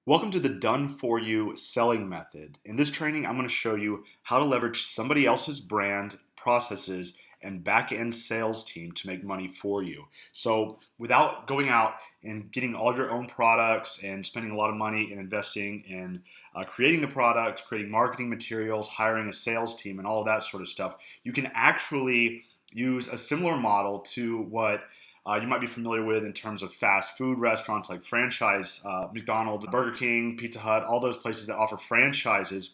Welcome to the Done For You selling method. In this training, I'm going to show you how to leverage somebody else's brand, processes, and back-end sales team to make money for you. So without going out and getting all your own products and spending a lot of money and investing in creating the products, creating marketing materials, hiring a sales team, and all of that sort of stuff, you can actually use a similar model to what you might be familiar with in terms of fast food restaurants like franchise, McDonald's, Burger King, Pizza Hut, all those places that offer franchises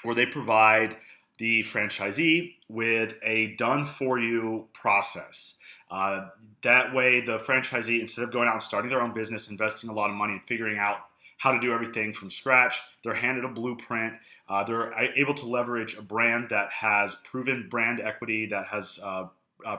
where they provide the franchisee with a done-for-you process. That way, the franchisee, instead of going out and starting their own business, investing a lot of money and figuring out how to do everything from scratch, they're handed a blueprint. They're able to leverage a brand that has proven brand equity, that has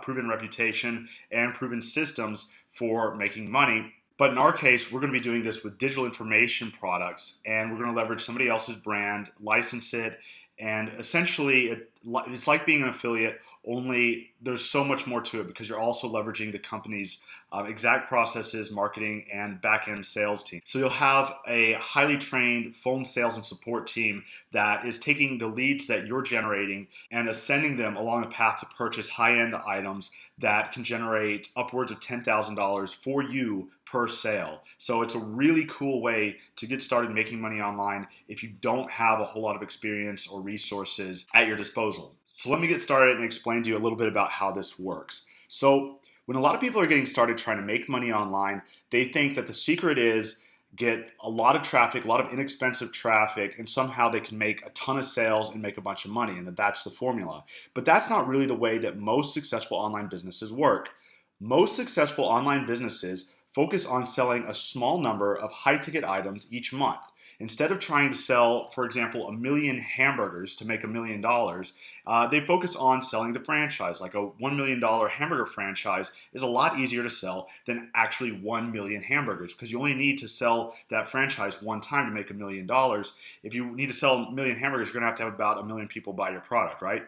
proven reputation, and proven systems for making money. But in our case, we're going to be doing this with digital information products, and we're going to leverage somebody else's brand, license it, and essentially it's like being an affiliate, only there's so much more to it because you're also leveraging the company's exact processes, marketing, and back-end sales team. So you'll have a highly trained phone sales and support team that is taking the leads that you're generating and ascending them along a path to purchase high-end items that can generate upwards of $10,000 for you per sale. So it's a really cool way to get started making money online if you don't have a whole lot of experience or resources at your disposal. So let me get started and explain to you a little bit about how this works. So when a lot of people are getting started trying to make money online, they think that the secret is get a lot of traffic, a lot of inexpensive traffic, and somehow they can make a ton of sales and make a bunch of money, and that's the formula. But that's not really the way that most successful online businesses work. Most successful online businesses focus on selling a small number of high-ticket items each month. Instead of trying to sell, for example, 1 million hamburgers to make $1 million, they focus on selling the franchise. Like a $1 million hamburger franchise is a lot easier to sell than actually 1 million hamburgers because you only need to sell that franchise one time to make $1 million. If you need to sell 1 million hamburgers, you're going to have about 1 million people buy your product, right?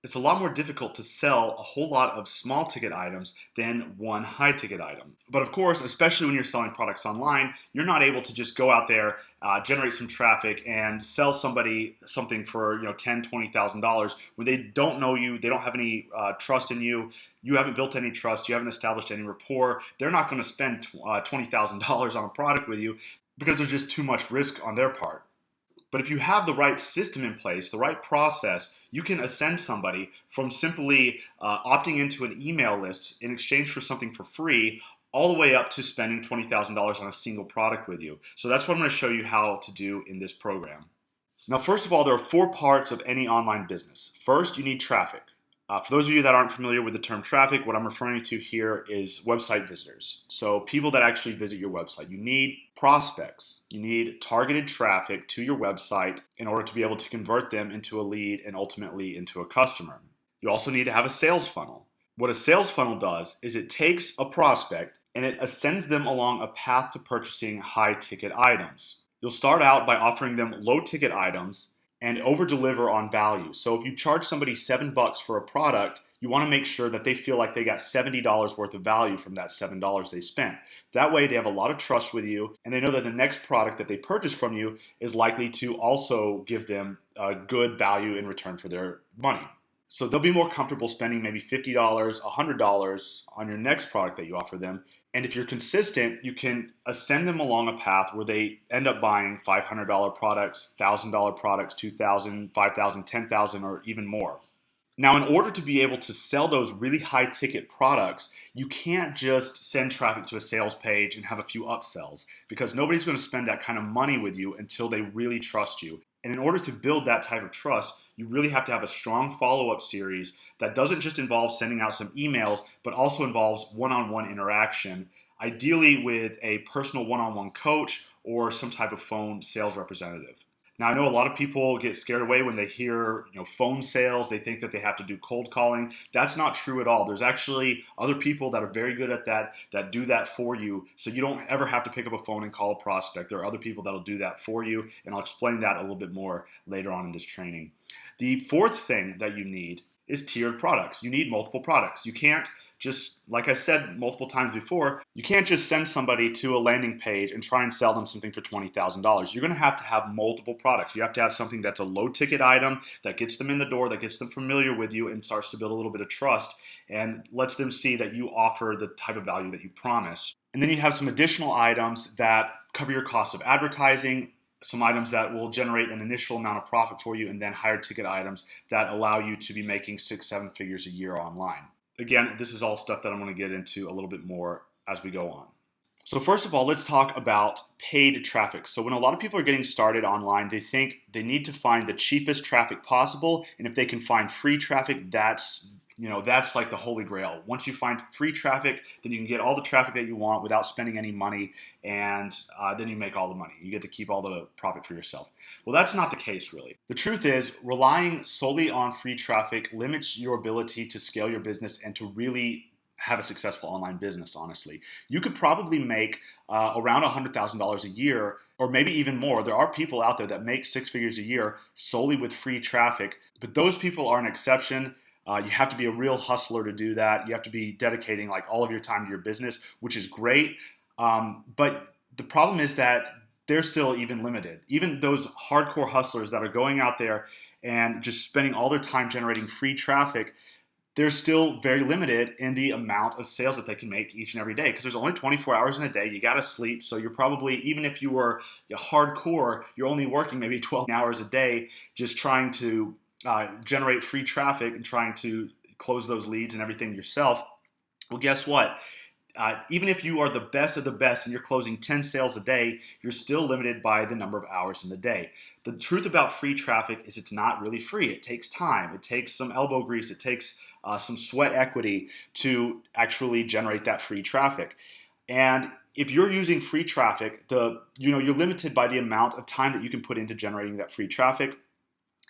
It's a lot more difficult to sell a whole lot of small ticket items than one high ticket item. But of course, especially when you're selling products online, you're not able to just go out there, generate some traffic and sell somebody something for $10,000, $20,000 when they don't know you, they don't have any trust in you, you haven't built any trust, you haven't established any rapport. They're not going to spend $20,000 on a product with you because there's just too much risk on their part. But if you have the right system in place, the right process, you can ascend somebody from simply opting into an email list in exchange for something for free all the way up to spending $20,000 on a single product with you. So that's what I'm going to show you how to do in this program. Now, first of all, there are 4 parts of any online business. First, you need traffic. For those of you that aren't familiar with the term traffic, what I'm referring to here is website visitors. So people that actually visit your website. You need prospects. You need targeted traffic to your website in order to be able to convert them into a lead and ultimately into a customer. You also need to have a sales funnel. What a sales funnel does is it takes a prospect and it ascends them along a path to purchasing high ticket items. You'll start out by offering them low ticket items and over-deliver on value. So if you charge somebody $7 for a product, you want to make sure that they feel like they got $70 worth of value from that $7 they spent. That way they have a lot of trust with you, and they know that the next product that they purchase from you is likely to also give them a good value in return for their money. So they'll be more comfortable spending maybe $50, $100 on your next product that you offer them. And if you're consistent, you can ascend them along a path where they end up buying $500 products, $1,000 products, $2,000, $5,000, $10,000, or even more. Now, in order to be able to sell those really high ticket products, you can't just send traffic to a sales page and have a few upsells because nobody's going to spend that kind of money with you until they really trust you. And in order to build that type of trust, you really have to have a strong follow-up series that doesn't just involve sending out some emails, but also involves one-on-one interaction, ideally with a personal one-on-one coach or some type of phone sales representative. Now, I know a lot of people get scared away when they hear phone sales. They think that they have to do cold calling. That's not true at all. There's actually other people that are very good at that do that for you. So you don't ever have to pick up a phone and call a prospect. There are other people that'll do that for you, and I'll explain that a little bit more later on in this training. The 4th thing that you need is tiered products. You need multiple products. You can't just like I said multiple times before, you can't just send somebody to a landing page and try and sell them something for $20,000. You're going to have multiple products. You have to have something that's a low ticket item that gets them in the door, that gets them familiar with you and starts to build a little bit of trust and lets them see that you offer the type of value that you promise. And then you have some additional items that cover your cost of advertising, some items that will generate an initial amount of profit for you, and then higher ticket items that allow you to be making 6-7 figures a year online. Again, this is all stuff that I'm going to get into a little bit more as we go on. So first of all, let's talk about paid traffic. So when a lot of people are getting started online, they think they need to find the cheapest traffic possible, and if they can find free traffic, that's like the holy grail. Once you find free traffic, then you can get all the traffic that you want without spending any money, and then you make all the money. You get to keep all the profit for yourself. Well, that's not the case, really. The truth is, relying solely on free traffic limits your ability to scale your business and to really have a successful online business, honestly. You could probably make around $100,000 a year, or maybe even more. There are people out there that make 6 figures a year solely with free traffic, but those people are an exception. You have to be a real hustler to do that. You have to be dedicating like all of your time to your business, which is great. But the problem is that they're still even limited. Even those hardcore hustlers that are going out there and just spending all their time generating free traffic, they're still very limited in the amount of sales that they can make each and every day, because there's only 24 hours in a day. You got to sleep. So you're probably, even if you were hardcore, you're only working maybe 12 hours a day just trying to generate free traffic and trying to close those leads and everything yourself. Well, guess what? Even if you are the best of the best and you're closing 10 sales a day, you're still limited by the number of hours in the day. The truth about free traffic is it's not really free. It takes time. It takes some elbow grease. It takes some sweat equity to actually generate that free traffic. And if you're using free traffic, you're limited by the amount of time that you can put into generating that free traffic.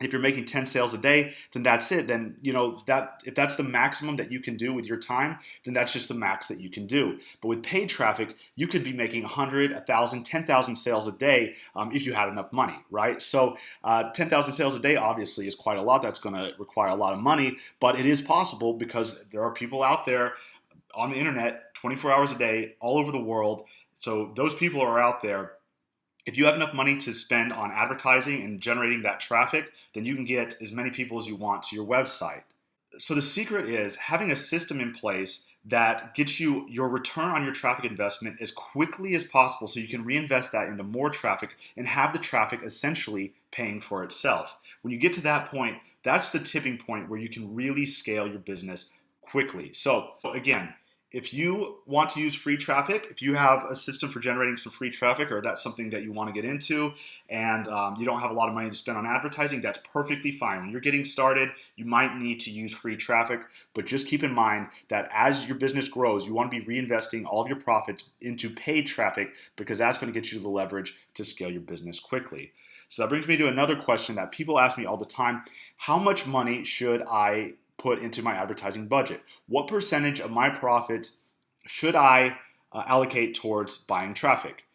If you're making 10 sales a day, then that's it. Then, if that's the maximum that you can do with your time, then that's just the max that you can do. But with paid traffic, you could be making 100, 1,000, 10,000 sales a day if you had enough money, right? So 10,000 sales a day obviously is quite a lot. That's going to require a lot of money, but it is possible because there are people out there on the internet 24 hours a day all over the world. So those people are out there. If you have enough money to spend on advertising and generating that traffic, then you can get as many people as you want to your website. So the secret is having a system in place that gets you your return on your traffic investment as quickly as possible so you can reinvest that into more traffic and have the traffic essentially paying for itself. When you get to that point, that's the tipping point where you can really scale your business quickly. So again, if you want to use free traffic, if you have a system for generating some free traffic, or that's something that you want to get into, and you don't have a lot of money to spend on advertising, that's perfectly fine. When you're getting started, you might need to use free traffic, but just keep in mind that as your business grows, you want to be reinvesting all of your profits into paid traffic, because that's going to get you the leverage to scale your business quickly. So that brings me to another question that people ask me all the time. How much money should I put into my advertising budget? What percentage of my profits should I allocate towards buying traffic?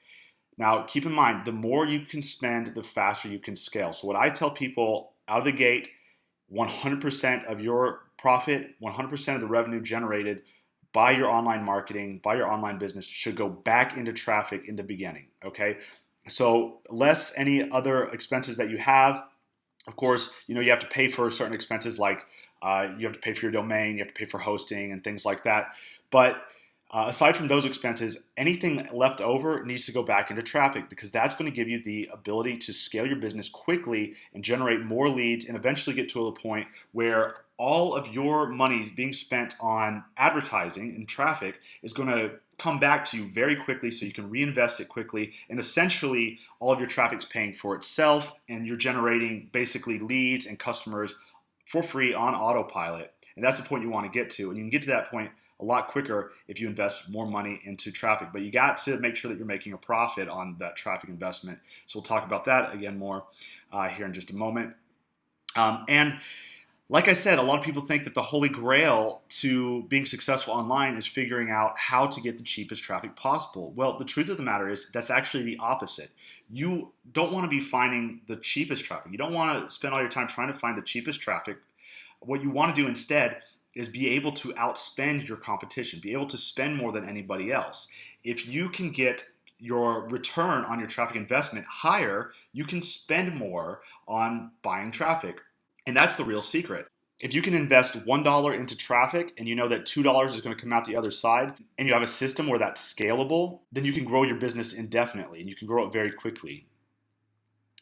Now, keep in mind, the more you can spend, the faster you can scale. So what I tell people out of the gate, 100% of your profit, 100% of the revenue generated by your online marketing, by your online business should go back into traffic in the beginning, okay? So less any other expenses that you have. Of course, you have to pay for certain expenses like you have to pay for your domain, you have to pay for hosting and things like that. But aside from those expenses, anything left over needs to go back into traffic, because that's going to give you the ability to scale your business quickly and generate more leads and eventually get to a point where all of your money being spent on advertising and traffic is going to come back to you very quickly, so you can reinvest it quickly, and essentially all of your traffic's paying for itself and you're generating basically leads and customers for free on autopilot. And that's the point you want to get to. And you can get to that point a lot quicker if you invest more money into traffic. But you got to make sure that you're making a profit on that traffic investment. So we'll talk about that again more here in just a moment. And like I said, a lot of people think that the holy grail to being successful online is figuring out how to get the cheapest traffic possible. Well, the truth of the matter is that's actually the opposite. You don't want to be finding the cheapest traffic. You don't want to spend all your time trying to find the cheapest traffic. What you want to do instead is be able to outspend your competition, be able to spend more than anybody else. If you can get your return on your traffic investment higher, you can spend more on buying traffic. And that's the real secret. If you can invest $1 into traffic and you know that $2 is going to come out the other side, and you have a system where that's scalable, then you can grow your business indefinitely and you can grow it very quickly.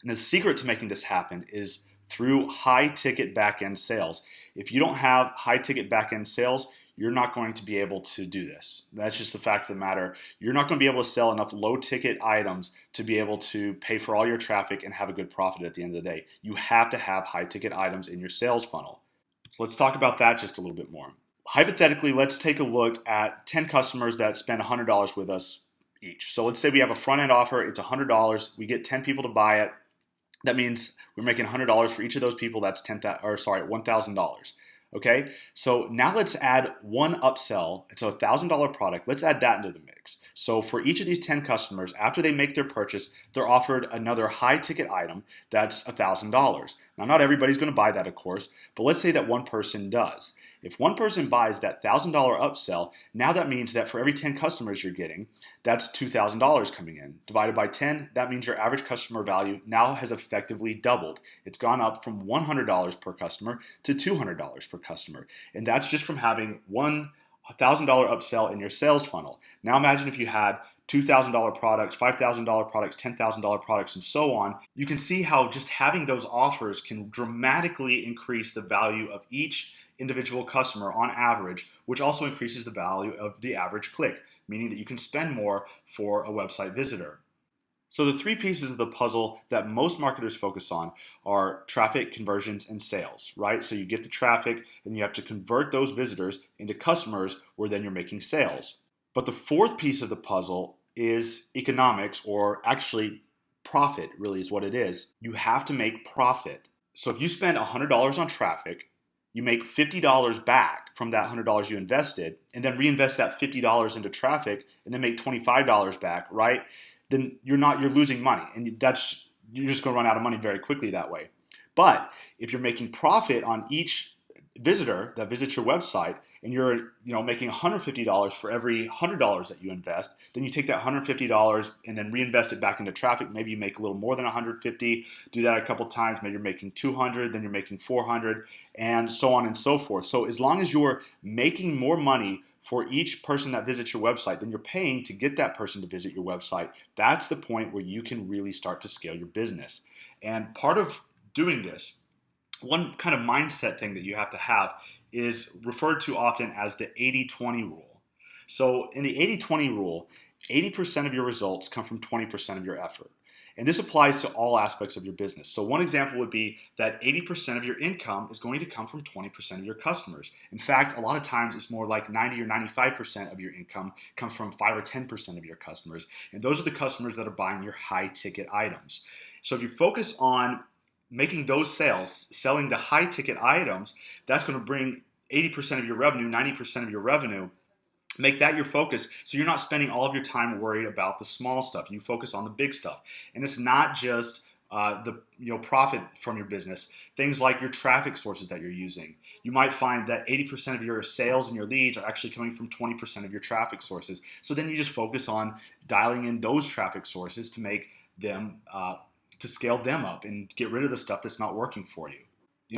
And the secret to making this happen is through high ticket back end sales. If you don't have high ticket back end sales, you're not going to be able to do this. That's just the fact of the matter. You're not going to be able to sell enough low ticket items to be able to pay for all your traffic and have a good profit at the end of the day. You have to have high ticket items in your sales funnel. So let's talk about that just a little bit more. Hypothetically, let's take a look at 10 customers that spend $100 with us each. So let's say we have a front end offer, it's $100. We get 10 people to buy it. That means we're making $100 for each of those people. That's $1,000. Okay, so now let's add one upsell. It's a $1,000 product. Let's add that into the mix. So for each of these 10 customers, after they make their purchase, they're offered another high ticket item that's $1,000. Now, not everybody's going to buy that, of course, but let's say that one person does. If one person buys that $1,000 upsell, now that means that for every 10 customers you're getting, that's $2,000 coming in. Divided by 10, that means your average customer value now has effectively doubled. It's gone up from $100 per customer to $200 per customer. And that's just from having one $1,000 upsell in your sales funnel. Now imagine if you had $2,000 products, $5,000 products, $10,000 products, and so on. You can see how just having those offers can dramatically increase the value of each individual customer on average, which also increases the value of the average click, meaning that you can spend more for a website visitor. So the three pieces of the puzzle that most marketers focus on are traffic, conversions, and sales, right? So you get the traffic and you have to convert those visitors into customers where then you're making sales. But the fourth piece of the puzzle is economics, or actually profit really is what it is. You have to make profit. So if you spend $100 on traffic, you make $50 back from that $100 you invested, and then reinvest that $50 into traffic, and then make $25 back, right? Then you're losing money, and you're just going to run out of money very quickly that way. But if you're making profit on each visitor that visits your website, and you're making $150 for every $100 that you invest, then you take that $150 and then reinvest it back into traffic. Maybe you make a little more than $150. Do that a couple times. Maybe you're making $200, then you're making $400, and so on and so forth. So as long as you're making more money for each person that visits your website than you're paying to get that person to visit your website, that's the point where you can really start to scale your business. And part of doing this, one kind of mindset thing that you have to have is referred to often as the 80-20 rule. So in the 80-20 rule, 80% of your results come from 20% of your effort. And this applies to all aspects of your business. So one example would be that 80% of your income is going to come from 20% of your customers. In fact, a lot of times it's more like 90 or 95% of your income comes from 5 or 10% of your customers. And those are the customers that are buying your high ticket items. So if you focus on making those sales, selling the high ticket items, that's going to bring 80% of your revenue, 90% of your revenue. Make that your focus, so you're not spending all of your time worried about the small stuff. You focus on the big stuff. And it's not just the profit from your business. Things like your traffic sources that you're using. You might find that 80% of your sales and your leads are actually coming from 20% of your traffic sources. So then you just focus on dialing in those traffic sources to make them to scale them up and get rid of the stuff that's not working for you.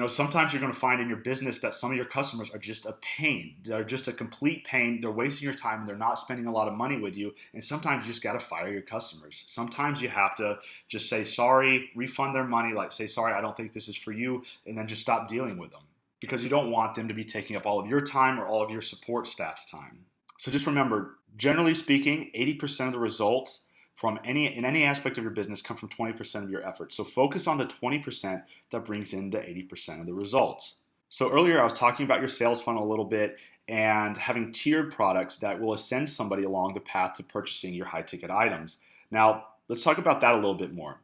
Sometimes you're going to find in your business that some of your customers are just a pain. They're just a complete pain. They're wasting your time and they're not spending a lot of money with you. And sometimes you just got to fire your customers. Sometimes you have to just say sorry, refund their money, like say, sorry, I don't think this is for you, and then just stop dealing with them, because you don't want them to be taking up all of your time or all of your support staff's time. So just remember, generally speaking, 80% of the results in any aspect of your business come from 20% of your effort. So focus on the 20% that brings in the 80% of the results. So earlier I was talking about your sales funnel a little bit and having tiered products that will ascend somebody along the path to purchasing your high ticket items. Now let's talk about that a little bit more.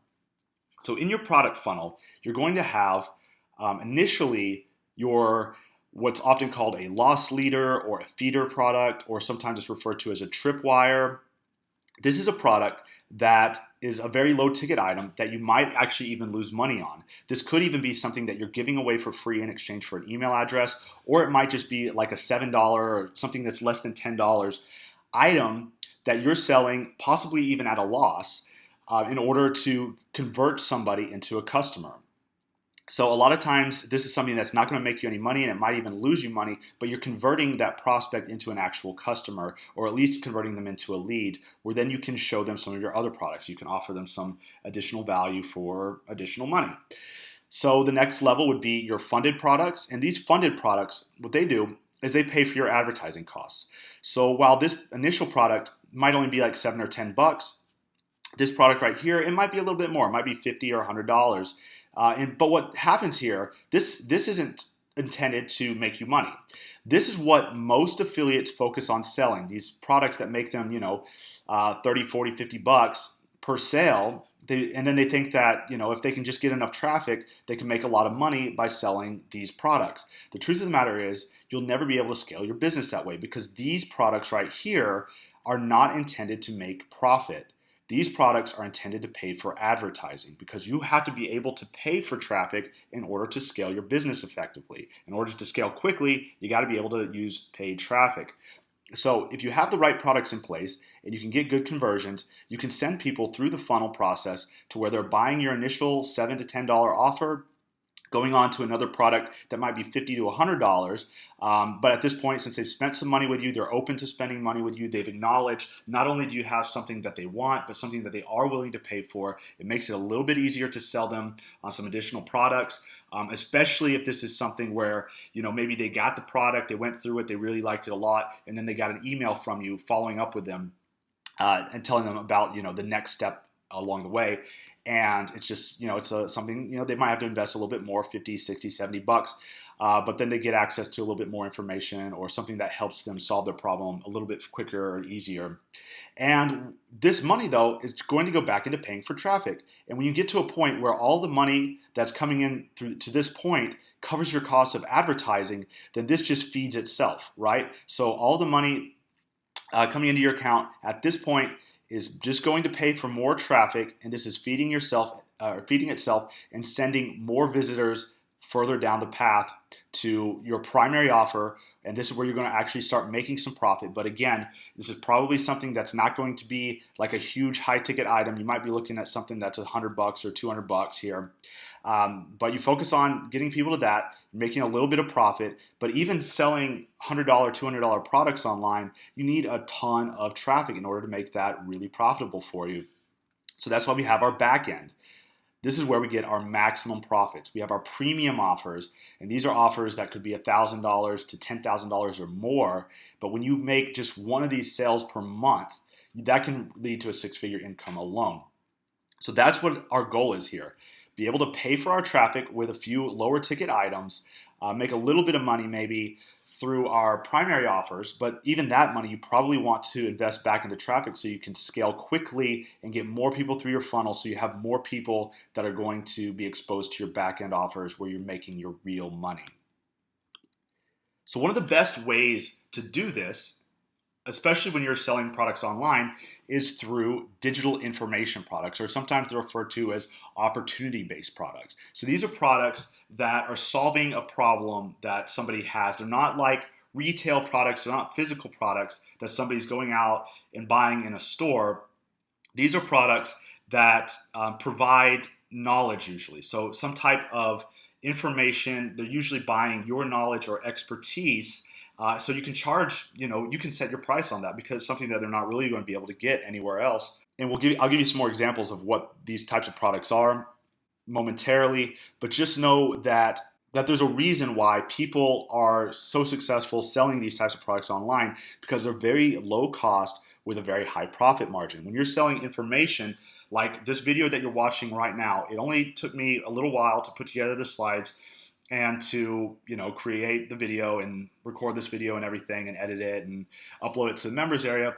So in your product funnel, you're going to have initially your what's often called a loss leader or a feeder product, or sometimes it's referred to as a tripwire. This is a product that is a very low ticket item that you might actually even lose money on. This could even be something that you're giving away for free in exchange for an email address, or it might just be like a $7 or something that's less than $10 item that you're selling, possibly even at a loss, in order to convert somebody into a customer. So a lot of times this is something that's not going to make you any money, and it might even lose you money, but you're converting that prospect into an actual customer, or at least converting them into a lead, where then you can show them some of your other products. You can offer them some additional value for additional money. So the next level would be your funded products. And these funded products, what they do is they pay for your advertising costs. So while this initial product might only be like $7 or $10, this product right here, it might be a little bit more. It might be $50 or $100. But what happens here, this isn't intended to make you money. This is what most affiliates focus on selling, these products that make them, 30, 40, $50 per sale. And then they think that, if they can just get enough traffic, they can make a lot of money by selling these products. The truth of the matter is, you'll never be able to scale your business that way, because these products right here are not intended to make profit. These products are intended to pay for advertising, because you have to be able to pay for traffic in order to scale your business effectively. In order to scale quickly, you got to be able to use paid traffic. So if you have the right products in place and you can get good conversions, you can send people through the funnel process to where they're buying your initial $7 to $10 offer, going on to another product that might be $50 to $100. But at this point, since they've spent some money with you, they're open to spending money with you. They've acknowledged not only do you have something that they want, but something that they are willing to pay for. It makes it a little bit easier to sell them on some additional products, especially if this is something where, maybe they got the product, they went through it, they really liked it a lot, and then they got an email from you following up with them and telling them about, the next step along the way. And it's just, it's something, they might have to invest a little bit more, 50, 60, $70. But then they get access to a little bit more information, or something that helps them solve their problem a little bit quicker or easier. And this money, though, is going to go back into paying for traffic. And when you get to a point where all the money that's coming in through to this point covers your cost of advertising, then this just feeds itself, right? So all the money coming into your account at this point is just going to pay for more traffic, and this is feeding itself and sending more visitors further down the path to your primary offer. And this is where you're going to actually start making some profit. But again, this is probably something that's not going to be like a huge high ticket item. You might be looking at something that's $100 or $200 here. But you focus on getting people to that, making a little bit of profit. But even selling $100, $200 products online, you need a ton of traffic in order to make that really profitable for you. So that's why we have our back end. This is where we get our maximum profits. We have our premium offers, and these are offers that could be $1,000 to $10,000 or more. But when you make just one of these sales per month, that can lead to a six-figure income alone. So that's what our goal is here. Be able to pay for our traffic with a few lower ticket items, make a little bit of money maybe through our primary offers, but even that money you probably want to invest back into traffic so you can scale quickly and get more people through your funnel, so you have more people that are going to be exposed to your back end offers where you're making your real money. So one of the best ways to do this, especially when you're selling products online, is through digital information products, or sometimes they're referred to as opportunity-based products. So these are products that are solving a problem that somebody has. They're not like retail products, they're not physical products that somebody's going out and buying in a store. These are products that provide knowledge usually. So some type of information, they're usually buying your knowledge or expertise. So you can charge, you can set your price on that, because it's something that they're not really going to be able to get anywhere else. And I'll give you some more examples of what these types of products are momentarily, but just know that there's a reason why people are so successful selling these types of products online, because they're very low cost with a very high profit margin. When you're selling information like this video that you're watching right now, it only took me a little while to put together the slides and to create the video and record this video and everything and edit it and upload it to the members area,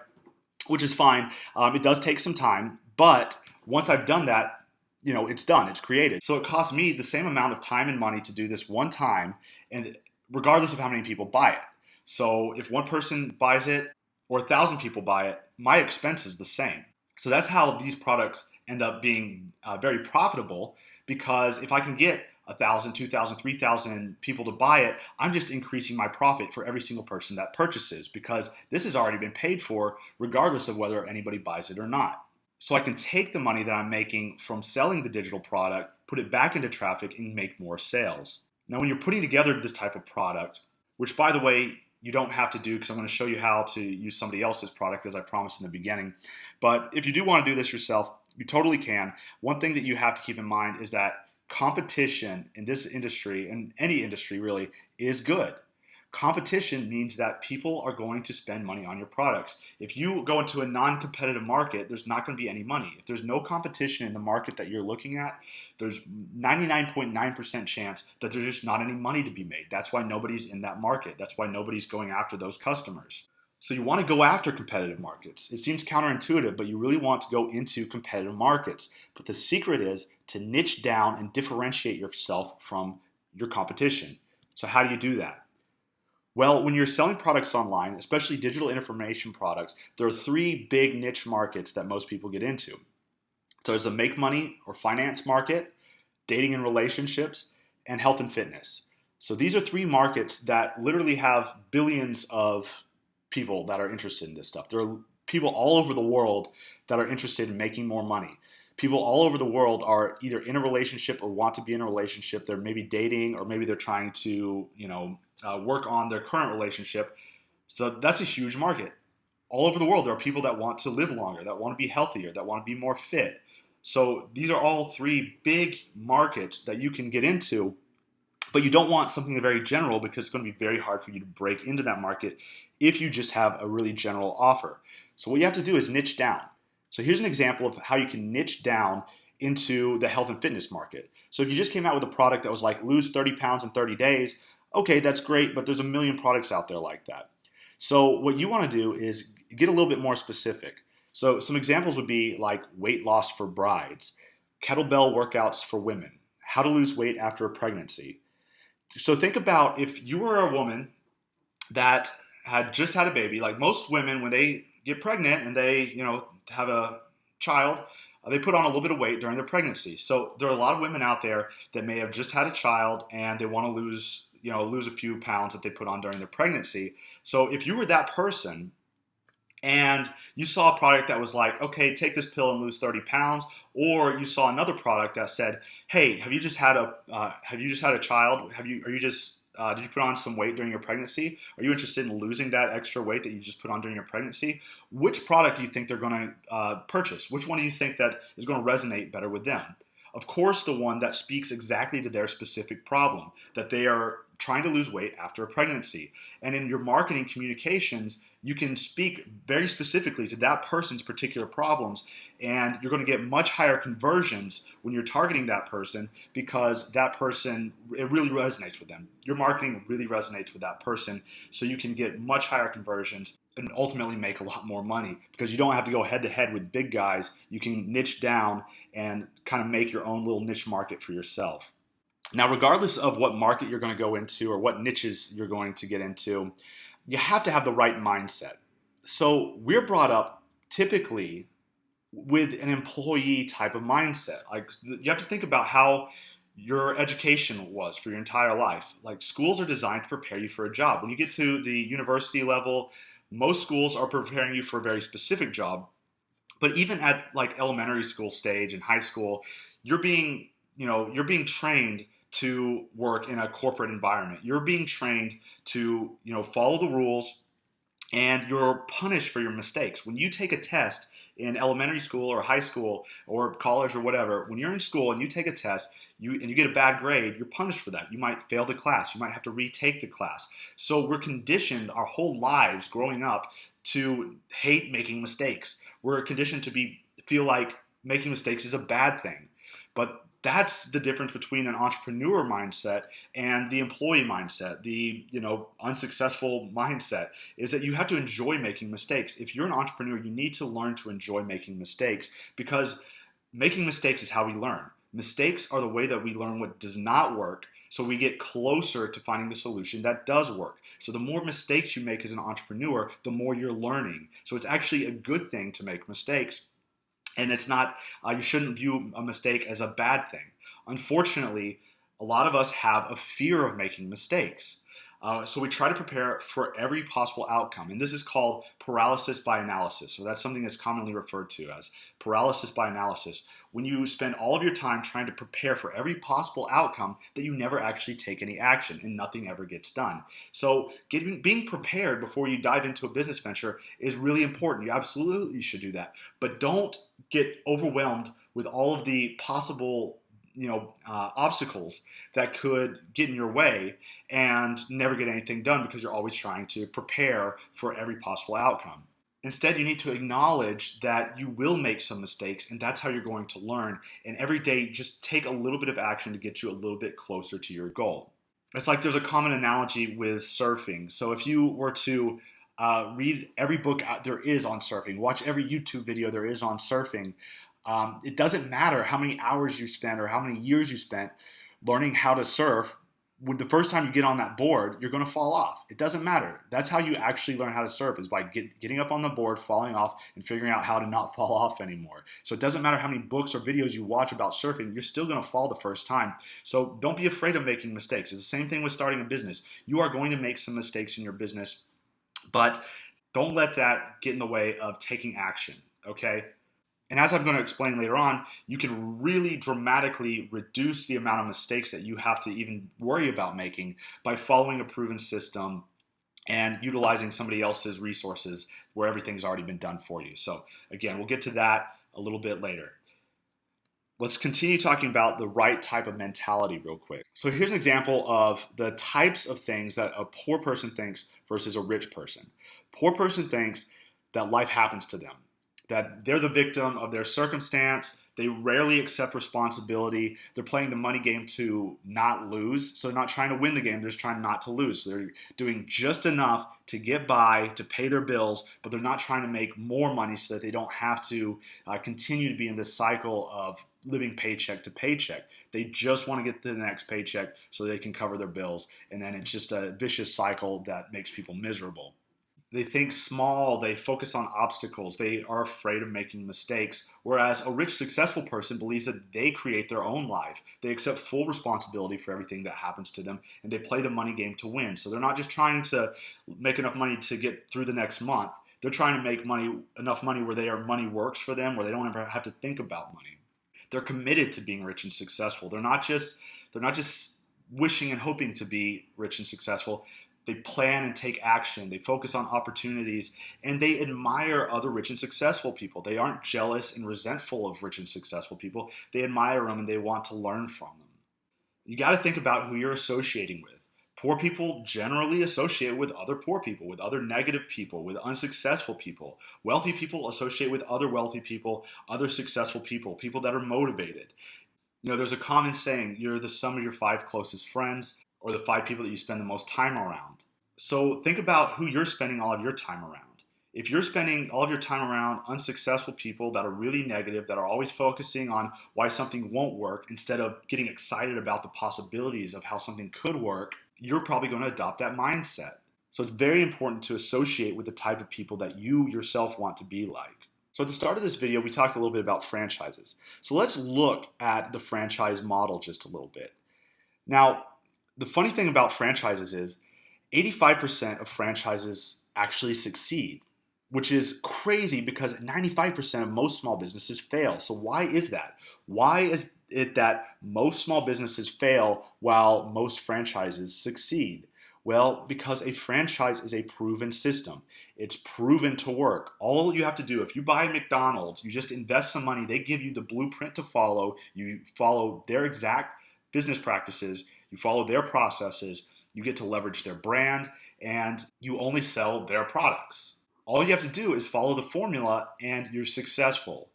which is fine. It does take some time, but once I've done that, it's done, it's created. So it costs me the same amount of time and money to do this one time, and regardless of how many people buy it. So if one person buys it or 1,000 people buy it, my expense is the same. So that's how these products end up being very profitable, because if I can get 1,000, 2,000, 3,000 people to buy it, I'm just increasing my profit for every single person that purchases, because this has already been paid for regardless of whether anybody buys it or not. So I can take the money that I'm making from selling the digital product, put it back into traffic, and make more sales. Now, when you're putting together this type of product, which by the way, you don't have to do, because I'm going to show you how to use somebody else's product as I promised in the beginning. But if you do want to do this yourself, you totally can. One thing that you have to keep in mind is that competition in this industry, and any industry really, is good. Competition means that people are going to spend money on your products. If you go into a non-competitive market, there's not going to be any money. If there's no competition in the market that you're looking at, there's 99.9% chance that there's just not any money to be made. That's why nobody's in that market. That's why nobody's going after those customers. So you want to go after competitive markets. It seems counterintuitive, but you really want to go into competitive markets. But the secret is to niche down and differentiate yourself from your competition. So how do you do that? Well, when you're selling products online, especially digital information products, there are three big niche markets that most people get into. So there's the make money or finance market, dating and relationships, and health and fitness. So these are three markets that literally have billions of people that are interested in this stuff. There are people all over the world that are interested in making more money. People all over the world are either in a relationship or want to be in a relationship. They're maybe dating, or maybe they're trying to, work on their current relationship. So that's a huge market. All over the world, there are people that want to live longer, that want to be healthier, that want to be more fit. So these are all three big markets that you can get into, but you don't want something very general, because it's going to be very hard for you to break into that market if you just have a really general offer. So what you have to do is niche down. So here's an example of how you can niche down into the health and fitness market. So if you just came out with a product that was like lose 30 pounds in 30 days, okay, that's great, but there's a million products out there like that. So what you want to do is get a little bit more specific. So some examples would be like weight loss for brides, kettlebell workouts for women, how to lose weight after a pregnancy. So think about if you were a woman that had just had a baby. Like most women, when they get pregnant and they, have a child, they put on a little bit of weight during their pregnancy. So there are a lot of women out there that may have just had a child and they want to lose a few pounds that they put on during their pregnancy. So if you were that person and you saw a product that was like, okay, take this pill and lose 30 pounds, or you saw another product that said, hey, have you just had a child? Did you put on some weight during your pregnancy? Are you interested in losing that extra weight that you just put on during your pregnancy? Which product do you think they're going to purchase? Which one do you think that is going to resonate better with them? Of course, the one that speaks exactly to their specific problem, that they are trying to lose weight after a pregnancy. And in your marketing communications, you can speak very specifically to that person's particular problems, and you're going to get much higher conversions when you're targeting that person, because that person, it really resonates with them. Your marketing really resonates with that person, so you can get much higher conversions and ultimately make a lot more money, because you don't have to go head to head with big guys. You can niche down and kind of make your own little niche market for yourself. Now, regardless of what market you're going to go into or what niches you're going to get into, you have to have the right mindset. So we're brought up typically with an employee type of mindset. Like, you have to think about how your education was for your entire life. Like, schools are designed to prepare you for a job. When you get to the university level, most schools are preparing you for a very specific job. But even at like elementary school stage and high school, you're being trained to work in a corporate environment. You're being trained to, follow the rules, and you're punished for your mistakes. When you take a test in elementary school or high school or college or whatever, when you're in school and you take a test, you get a bad grade, you're punished for that. You might fail the class. You might have to retake the class. So we're conditioned our whole lives growing up to hate making mistakes. We're conditioned to feel like making mistakes is a bad thing. But that's the difference between an entrepreneur mindset and the employee mindset, the unsuccessful mindset, is that you have to enjoy making mistakes. If you're an entrepreneur, you need to learn to enjoy making mistakes, because making mistakes is how we learn. Mistakes are the way that we learn what does not work, so we get closer to finding the solution that does work. So the more mistakes you make as an entrepreneur, the more you're learning. So it's actually a good thing to make mistakes. And it's not, you shouldn't view a mistake as a bad thing. Unfortunately, a lot of us have a fear of making mistakes. So we try to prepare for every possible outcome. And this is called paralysis by analysis. So that's something that's commonly referred to as paralysis by analysis. When you spend all of your time trying to prepare for every possible outcome that you never actually take any action and nothing ever gets done. So being prepared before you dive into a business venture is really important. You absolutely should do that. But don't get overwhelmed with all of the possible obstacles that could get in your way and never get anything done because you're always trying to prepare for every possible outcome. Instead, you need to acknowledge that you will make some mistakes, and that's how you're going to learn. And every day, just take a little bit of action to get you a little bit closer to your goal. It's like there's a common analogy with surfing. So if you were to read every book there is on surfing, watch every YouTube video there is on surfing, it doesn't matter how many hours you spend or how many years you spent learning how to surf. When the first time you get on that board, you're going to fall off. It doesn't matter. That's how you actually learn how to surf, is by getting up on the board, falling off, and figuring out how to not fall off anymore. So it doesn't matter how many books or videos you watch about surfing, you're still going to fall the first time. So don't be afraid of making mistakes. It's the same thing with starting a business. You are going to make some mistakes in your business, but don't let that get in the way of taking action, okay? And as I'm going to explain later on, you can really dramatically reduce the amount of mistakes that you have to even worry about making by following a proven system and utilizing somebody else's resources where everything's already been done for you. So again, we'll get to that a little bit later. Let's continue talking about the right type of mentality real quick. So here's an example of the types of things that a poor person thinks versus a rich person. Poor person thinks that life happens to them, that they're the victim of their circumstance. They rarely accept responsibility. They're playing the money game to not lose. So they're not trying to win the game, they're just trying not to lose. So they're doing just enough to get by, to pay their bills, but they're not trying to make more money so that they don't have to continue to be in this cycle of living paycheck to paycheck. They just want to get to the next paycheck so they can cover their bills. And then it's just a vicious cycle that makes people miserable. They think small, they focus on obstacles, they are afraid of making mistakes. Whereas a rich, successful person believes that they create their own life. They accept full responsibility for everything that happens to them, and they play the money game to win. So they're not just trying to make enough money to get through the next month. They're trying to make enough money where money works for them, where they don't ever have to think about money. They're committed to being rich and successful. They're not just wishing and hoping to be rich and successful. They plan and take action. They focus on opportunities, and they admire other rich and successful people. They aren't jealous and resentful of rich and successful people. They admire them and they want to learn from them. You got to think about who you're associating with. Poor people generally associate with other poor people, with other negative people, with unsuccessful people. Wealthy people associate with other wealthy people, other successful people, people that are motivated. There's a common saying, you're the sum of your 5 closest friends, or the 5 people that you spend the most time around. So think about who you're spending all of your time around. If you're spending all of your time around unsuccessful people that are really negative, that are always focusing on why something won't work instead of getting excited about the possibilities of how something could work, you're probably going to adopt that mindset. So it's very important to associate with the type of people that you yourself want to be like. So at the start of this video, we talked a little bit about franchises. So let's look at the franchise model just a little bit. Now, the funny thing about franchises is 85% of franchises actually succeed, which is crazy because 95% of most small businesses fail. So why is that? Why is it that most small businesses fail while most franchises succeed? Well, because a franchise is a proven system. It's proven to work. All you have to do, if you buy McDonald's, you just invest some money, they give you the blueprint to follow, you follow their exact business practices, you follow their processes, you get to leverage their brand, and you only sell their products. All you have to do is follow the formula and you're successful.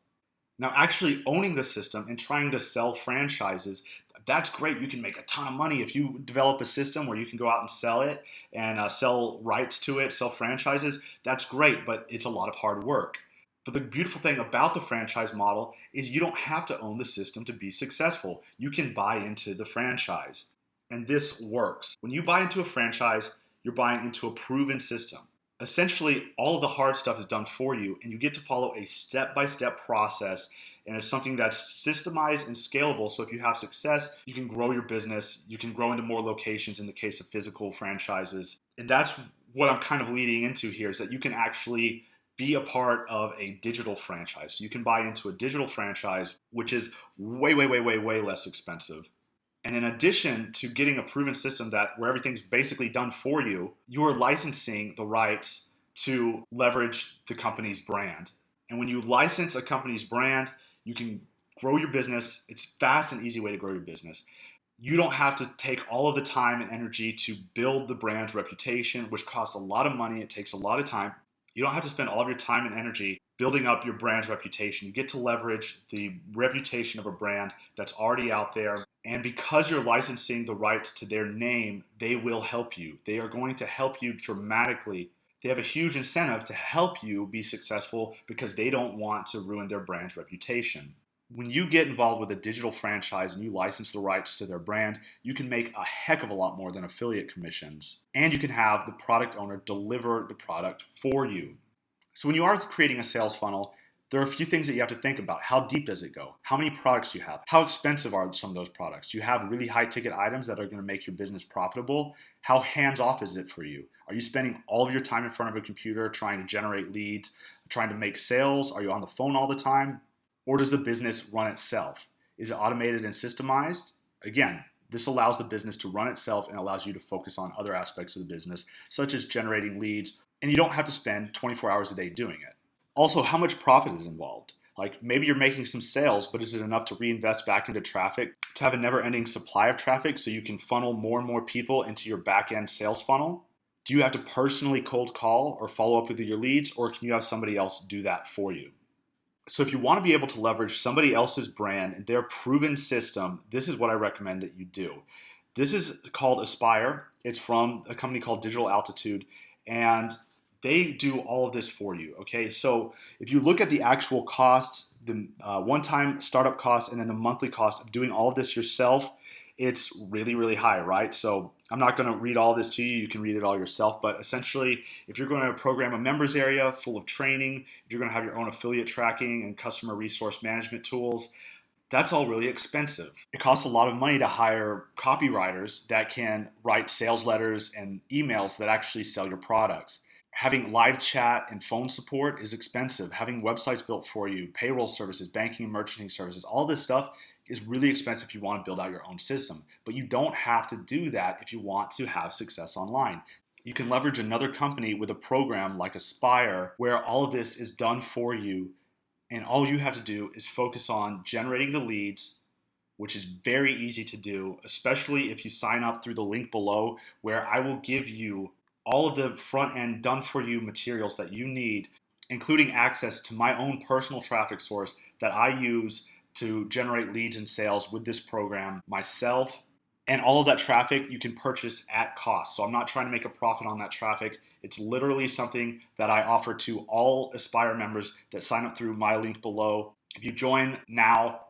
Now, actually owning the system and trying to sell franchises, that's great. You can make a ton of money if you develop a system where you can go out and sell it and sell rights to it, sell franchises. That's great, but it's a lot of hard work. But the beautiful thing about the franchise model is you don't have to own the system to be successful. You can buy into the franchise. And this works. When you buy into a franchise, you're buying into a proven system. Essentially, all of the hard stuff is done for you, and you get to follow a step-by-step process. And it's something that's systemized and scalable. So if you have success, you can grow your business. You can grow into more locations in the case of physical franchises. And that's what I'm kind of leading into here, is that you can actually be a part of a digital franchise. So you can buy into a digital franchise, which is way, way, way, way, way less expensive. And in addition to getting a proven system that where everything's basically done for you, you are licensing the rights to leverage the company's brand. And when you license a company's brand, you can grow your business. It's a fast and easy way to grow your business. You don't have to take all of the time and energy to build the brand's reputation, which costs a lot of money. It takes a lot of time. You don't have to spend all of your time and energy building up your brand's reputation. You get to leverage the reputation of a brand that's already out there. And because you're licensing the rights to their name, they will help you. They are going to help you dramatically. They have a huge incentive to help you be successful because they don't want to ruin their brand's reputation. When you get involved with a digital franchise and you license the rights to their brand, you can make a heck of a lot more than affiliate commissions. And you can have the product owner deliver the product for you. So when you are creating a sales funnel, there are a few things that you have to think about. How deep does it go? How many products do you have? How expensive are some of those products? Do you have really high ticket items that are going to make your business profitable? How hands off is it for you? Are you spending all of your time in front of a computer trying to generate leads, trying to make sales? Are you on the phone all the time? Or does the business run itself? Is it automated and systemized? Again, this allows the business to run itself and allows you to focus on other aspects of the business, such as generating leads, and you don't have to spend 24 hours a day doing it. Also, how much profit is involved? Like maybe you're making some sales, but is it enough to reinvest back into traffic, to have a never-ending supply of traffic so you can funnel more and more people into your back-end sales funnel? Do you have to personally cold call or follow up with your leads, or can you have somebody else do that for you? So if you want to be able to leverage somebody else's brand and their proven system, this is what I recommend that you do. This is called Aspire. It's from a company called Digital Altitude, and they do all of this for you, okay? So if you look at the actual costs, the one-time startup costs and then the monthly cost of doing all of this yourself, it's really, really high, right? So I'm not going to read all this to you. You can read it all yourself. But essentially, if you're going to program a members area full of training, if you're going to have your own affiliate tracking and customer resource management tools, that's all really expensive. It costs a lot of money to hire copywriters that can write sales letters and emails that actually sell your products. Having live chat and phone support is expensive. Having websites built for you, payroll services, banking and merchanting services, all this stuff is really expensive if you want to build out your own system. But you don't have to do that if you want to have success online. You can leverage another company with a program like Aspire where all of this is done for you, and all you have to do is focus on generating the leads, which is very easy to do, especially if you sign up through the link below where I will give you all of the front end done for you materials that you need, including access to my own personal traffic source that I use to generate leads and sales with this program myself. And all of that traffic you can purchase at cost. So I'm not trying to make a profit on that traffic. It's literally something that I offer to all Aspire members that sign up through my link below. If you join now,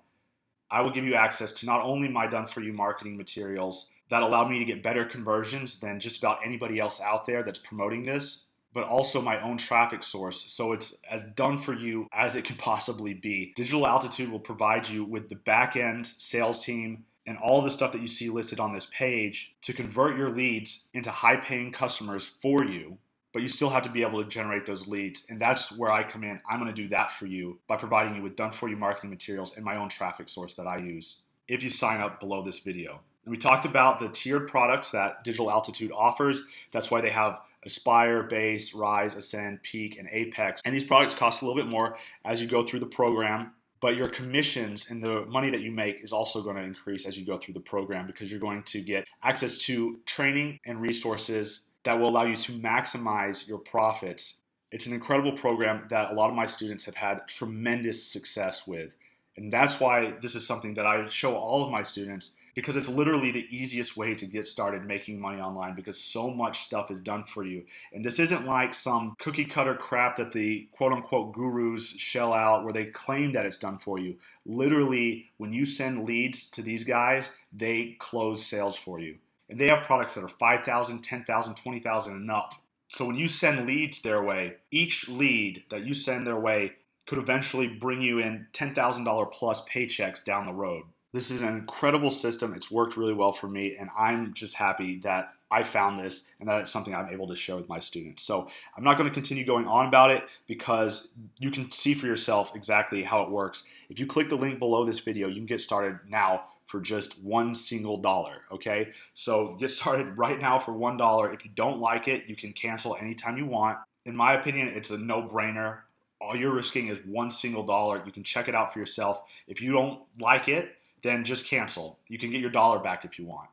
I will give you access to not only my done-for-you marketing materials that allow me to get better conversions than just about anybody else out there that's promoting this, but also my own traffic source. So it's as done for you as it can possibly be. Digital Altitude will provide you with the back-end sales team and all the stuff that you see listed on this page to convert your leads into high-paying customers for you, but you still have to be able to generate those leads. And that's where I come in. I'm going to do that for you by providing you with done-for-you marketing materials and my own traffic source that I use if you sign up below this video. And we talked about the tiered products that Digital Altitude offers. That's why they have Aspire, Base, Rise, Ascend, Peak, and Apex. And these products cost a little bit more as you go through the program, but your commissions and the money that you make is also going to increase as you go through the program because you're going to get access to training and resources that will allow you to maximize your profits. It's an incredible program that a lot of my students have had tremendous success with. And that's why this is something that I show all of my students, because it's literally the easiest way to get started making money online because so much stuff is done for you. And this isn't like some cookie cutter crap that the quote unquote gurus shell out where they claim that it's done for you. Literally, when you send leads to these guys, they close sales for you. And they have products that are $5,000, $10,000, $20,000 and up. So when you send leads their way, each lead that you send their way could eventually bring you in $10,000 plus paychecks down the road. This is an incredible system. It's worked really well for me, and I'm just happy that I found this and that it's something I'm able to share with my students. So I'm not going to continue going on about it because you can see for yourself exactly how it works. If you click the link below this video, you can get started now for just $1. Okay, so get started right now for $1. If you don't like it, you can cancel anytime you want. In my opinion, it's a no-brainer. All you're risking is $1. You can check it out for yourself. If you don't like it, then just cancel. You can get your dollar back if you want.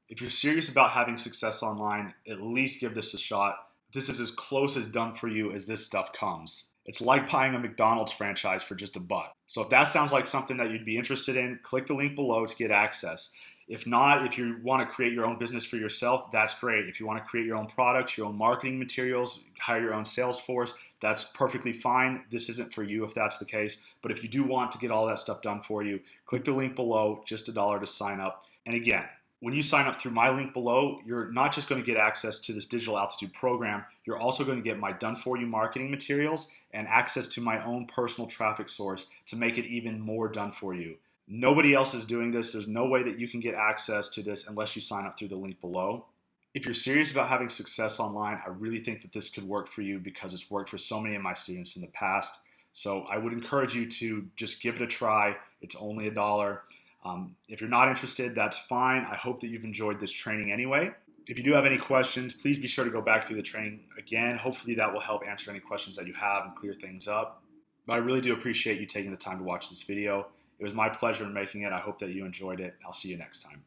If you're serious about having success online, at least give this a shot. This is as close as done for you as this stuff comes. It's like buying a McDonald's franchise for just $1. So if that sounds like something that you'd be interested in, click the link below to get access. If not, if you want to create your own business for yourself, that's great. If you want to create your own products, your own marketing materials, hire your own sales force, that's perfectly fine. This isn't for you if that's the case. But if you do want to get all that stuff done for you, click the link below, just $1 to sign up. And again, when you sign up through my link below, you're not just going to get access to this digital altitude program, you're also going to get my done for you marketing materials and access to my own personal traffic source to make it even more done for you. Nobody else is doing this. There's no way that you can get access to this unless you sign up through the link below. If you're serious about having success online, I really think that this could work for you because it's worked for so many of my students in the past. So I would encourage you to just give it a try. It's only $1. If you're not interested, that's fine. I hope that you've enjoyed this training anyway. If you do have any questions, please be sure to go back through the training again. Hopefully that will help answer any questions that you have and clear things up. But I really do appreciate you taking the time to watch this video. It was my pleasure in making it. I hope that you enjoyed it. I'll see you next time.